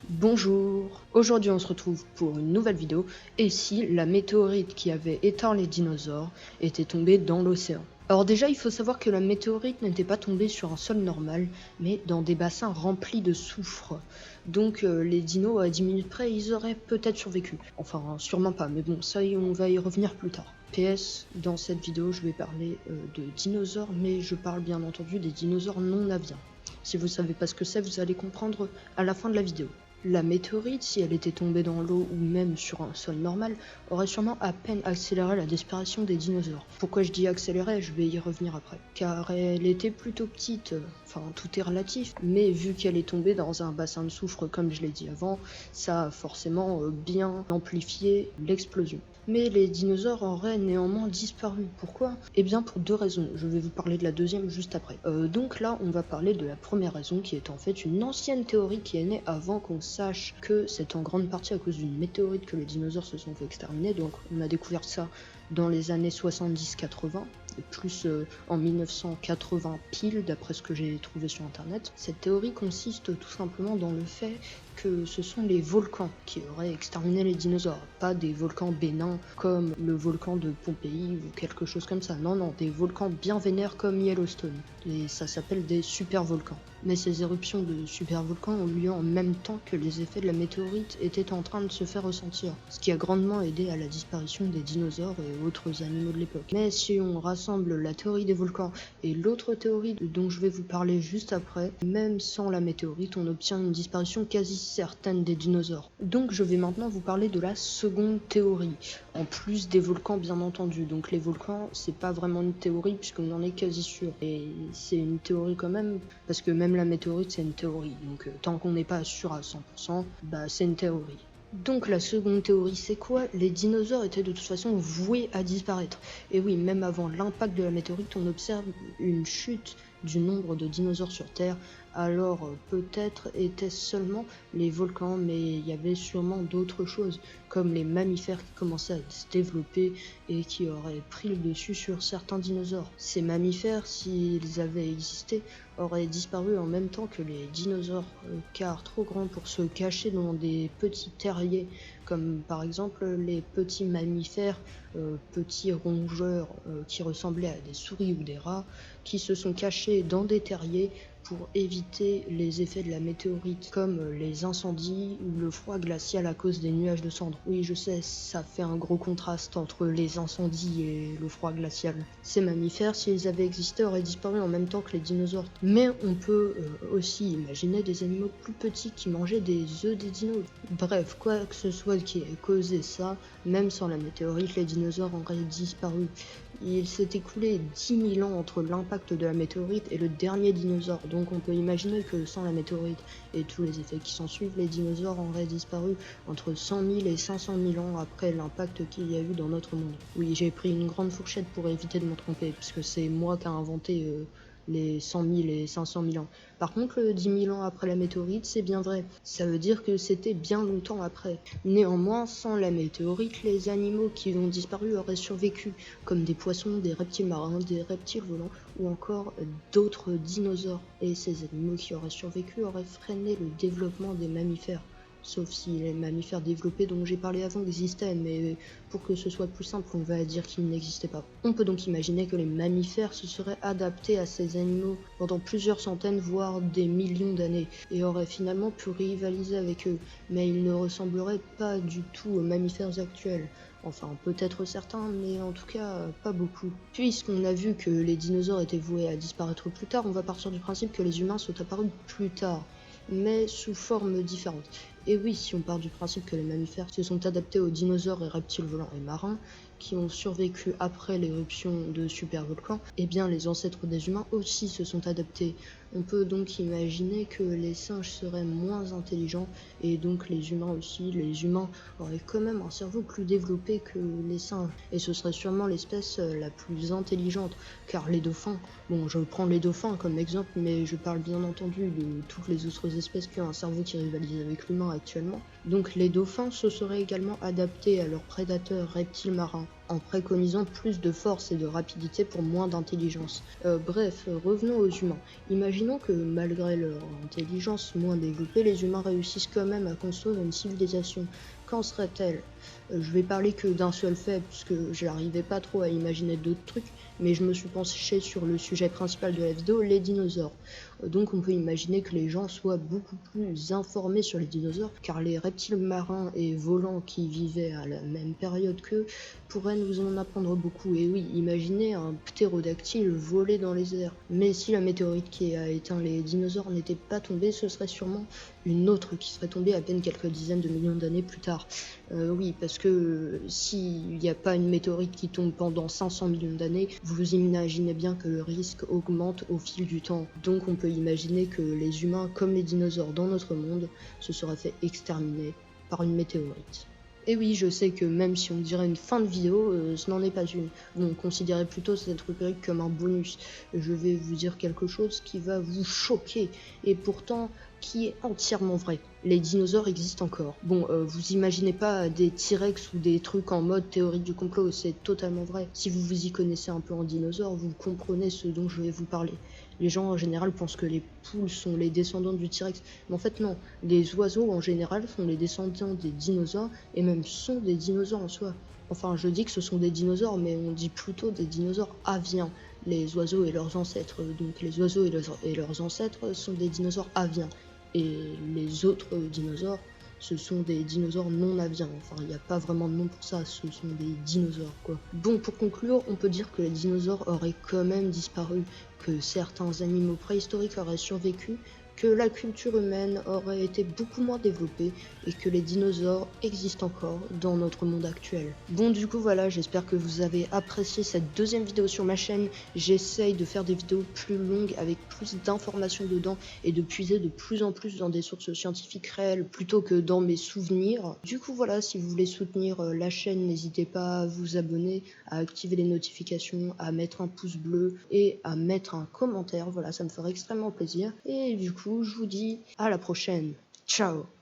Bonjour, aujourd'hui on se retrouve pour une nouvelle vidéo, et si la météorite qui avait éteint les dinosaures était tombée dans l'océan. Alors déjà il faut savoir que la météorite n'était pas tombée sur un sol normal, mais dans des bassins remplis de soufre. Donc les dinos à 10 minutes près ils auraient peut-être survécu. Enfin sûrement pas, mais bon ça on va y revenir plus tard. PS, dans cette vidéo je vais parler de dinosaures, mais je parle bien entendu des dinosaures non aviens. Si vous savez pas ce que c'est, vous allez comprendre à la fin de la vidéo. La météorite, si elle était tombée dans l'eau ou même sur un sol normal, aurait sûrement à peine accéléré la disparition des dinosaures. Pourquoi je dis accéléré, je vais y revenir après. Car elle était plutôt petite, enfin tout est relatif, mais vu qu'elle est tombée dans un bassin de soufre comme je l'ai dit avant, ça a forcément bien amplifié l'explosion. Mais les dinosaures auraient néanmoins disparu. Pourquoi? Eh bien pour deux raisons, je vais vous parler de la deuxième juste après. Donc là on va parler de la première raison qui est en fait une ancienne théorie qui est née avant qu'on sache que c'est en grande partie à cause d'une météorite que les dinosaures se sont fait exterminer. Donc on a découvert ça dans les années 70-80, plus en 1980 pile d'après ce que j'ai trouvé sur internet. Cette théorie consiste tout simplement dans le fait que ce sont les volcans qui auraient exterminé les dinosaures, pas des volcans bénins comme le volcan de Pompéi ou quelque chose comme ça. Non, des volcans bien vénères comme Yellowstone. Et ça s'appelle des supervolcans. Mais ces éruptions de supervolcans ont lieu en même temps que les effets de la météorite étaient en train de se faire ressentir, ce qui a grandement aidé à la disparition des dinosaures et autres animaux de l'époque. Mais si on rassemble la théorie des volcans et l'autre théorie dont je vais vous parler juste après, même sans la météorite, on obtient une disparition quasi certaine des dinosaures. Donc je vais maintenant vous parler de la seconde théorie, en plus des volcans bien entendu. Donc les volcans, c'est pas vraiment une théorie puisqu'on en est quasi sûr. Et c'est une théorie quand même, parce que même la météorite c'est une théorie. Donc tant qu'on n'est pas sûr à 100%, bah c'est une théorie. Donc la seconde théorie c'est quoi? Les dinosaures étaient de toute façon voués à disparaître. Et oui, même avant l'impact de la météorite, on observe une chute du nombre de dinosaures sur Terre. Alors peut-être étaient-ce seulement les volcans, mais il y avait sûrement d'autres choses, comme les mammifères qui commençaient à se développer et qui auraient pris le dessus sur certains dinosaures. Ces mammifères, s'ils avaient existé, auraient disparu en même temps que les dinosaures, car trop grands pour se cacher dans des petits terriers, comme par exemple les petits mammifères, petits rongeurs qui ressemblaient à des souris ou des rats, qui se sont cachés dans des terriers pour éviter les effets de la météorite, comme les incendies ou le froid glacial à cause des nuages de cendres. Oui, je sais, ça fait un gros contraste entre les incendies et le froid glacial. Ces mammifères, s'ils avaient existé, auraient disparu en même temps que les dinosaures. Mais on peut aussi imaginer des animaux plus petits qui mangeaient des œufs des dinos. Bref, quoi que ce soit qui ait causé ça, même sans la météorite, les dinosaures auraient disparu. Il s'est écoulé 10 000 ans entre l'impact de la météorite et le dernier dinosaure, donc on peut imaginer que sans la météorite et tous les effets qui s'en suivent, les dinosaures auraient disparu entre 100 000 et 500 000 ans après l'impact qu'il y a eu dans notre monde. Oui, j'ai pris une grande fourchette pour éviter de me tromper, puisque c'est moi qui ai inventé les 100 000 et 500 000 ans. Par contre, 10 000 ans après la météorite, c'est bien vrai. Ça veut dire que c'était bien longtemps après. Néanmoins, sans la météorite, les animaux qui ont disparu auraient survécu, comme des poissons, des reptiles marins, des reptiles volants, ou encore d'autres dinosaures. Et ces animaux qui auraient survécu auraient freiné le développement des mammifères. Sauf si les mammifères développés dont j'ai parlé avant existaient, mais pour que ce soit plus simple, on va dire qu'ils n'existaient pas. On peut donc imaginer que les mammifères se seraient adaptés à ces animaux pendant plusieurs centaines, voire des millions d'années, et auraient finalement pu rivaliser avec eux, mais ils ne ressembleraient pas du tout aux mammifères actuels. Enfin, peut-être certains, mais en tout cas, pas beaucoup. Puisqu'on a vu que les dinosaures étaient voués à disparaître plus tard, on va partir du principe que les humains sont apparus plus tard, mais sous forme différente. Et oui, si on part du principe que les mammifères se sont adaptés aux dinosaures et reptiles volants et marins, qui ont survécu après l'éruption de supervolcans, eh bien les ancêtres des humains aussi se sont adaptés. On peut donc imaginer que les singes seraient moins intelligents, et donc les humains aussi. Les humains auraient quand même un cerveau plus développé que les singes, et ce serait sûrement l'espèce la plus intelligente, car les dauphins, bon je prends les dauphins comme exemple, mais je parle bien entendu de toutes les autres espèces qui ont un cerveau qui rivalise avec l'humain, actuellement. Donc les dauphins se seraient également adaptés à leurs prédateurs reptiles marins, en préconisant plus de force et de rapidité pour moins d'intelligence. Bref, revenons aux humains. Imaginons que malgré leur intelligence moins développée, les humains réussissent quand même à construire une civilisation. Qu'en serait-elle? Je vais parler que d'un seul fait, puisque j'arrivais pas trop à imaginer d'autres trucs, mais je me suis penché sur le sujet principal de la vidéo, les dinosaures. Donc on peut imaginer que les gens soient beaucoup plus informés sur les dinosaures, car les reptiles marins et volants qui vivaient à la même période qu'eux pourraient nous en apprendre beaucoup. Et oui, imaginez un ptérodactyle voler dans les airs. Mais si la météorite qui a éteint les dinosaures n'était pas tombée, ce serait sûrement une autre qui serait tombée à peine quelques dizaines de millions d'années plus tard. Oui, parce que s'il n'y a pas une météorite qui tombe pendant 500 millions d'années, vous imaginez bien que le risque augmente au fil du temps. Donc on peut imaginer que les humains, comme les dinosaures dans notre monde, se seraient fait exterminer par une météorite. Et oui, je sais que même si on dirait une fin de vidéo, ce n'en est pas une. Bon, considérez plutôt cette rubrique comme un bonus. Je vais vous dire quelque chose qui va vous choquer, et pourtant qui est entièrement vrai. Les dinosaures existent encore. Bon, vous imaginez pas des T-Rex ou des trucs en mode théorie du complot, c'est totalement vrai. Si vous vous y connaissez un peu en dinosaures, vous comprenez ce dont je vais vous parler. Les gens en général pensent que les poules sont les descendants du T-Rex, mais en fait non. Les oiseaux en général sont les descendants des dinosaures, et même sont des dinosaures en soi. Enfin, je dis que ce sont des dinosaures, mais on dit plutôt des dinosaures aviens, les oiseaux et leurs ancêtres. Donc les oiseaux et leurs ancêtres sont des dinosaures aviens. Et les autres dinosaures, ce sont des dinosaures non aviens. Enfin, il n'y a pas vraiment de nom pour ça, ce sont des dinosaures, quoi. Bon, pour conclure, on peut dire que les dinosaures auraient quand même disparu, que certains animaux préhistoriques auraient survécu, que la culture humaine aurait été beaucoup moins développée et que les dinosaures existent encore dans notre monde actuel. Bon, du coup voilà, j'espère que vous avez apprécié cette deuxième vidéo sur ma chaîne. J'essaye de faire des vidéos plus longues avec plus d'informations dedans et de puiser de plus en plus dans des sources scientifiques réelles plutôt que dans mes souvenirs. Du coup voilà, si vous voulez soutenir la chaîne, n'hésitez pas à vous abonner, à activer les notifications, à mettre un pouce bleu et à mettre un commentaire. Voilà, ça me ferait extrêmement plaisir. Et du coup, je vous dis à la prochaine. Ciao!